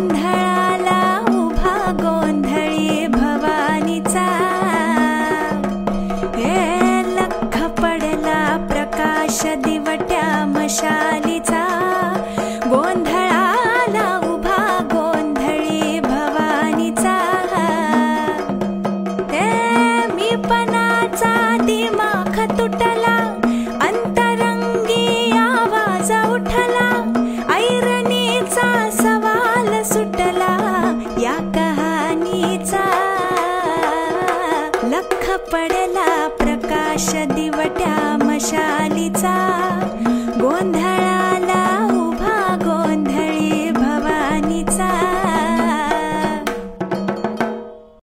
गोंधळाला उभा गोंधळी भवानीचा, लख पडला प्रकाश दिवट्या मशालीचा, गोंधळाला उभा गोंधळी भवानीचा, मीपणाचा दिमाख तुटला, अंतरंगी आवाज उठला, ऐरणीचा सवाल सुटला या कहाणीचा, लख पडला प्रकाश दिवट्या मशालीचा.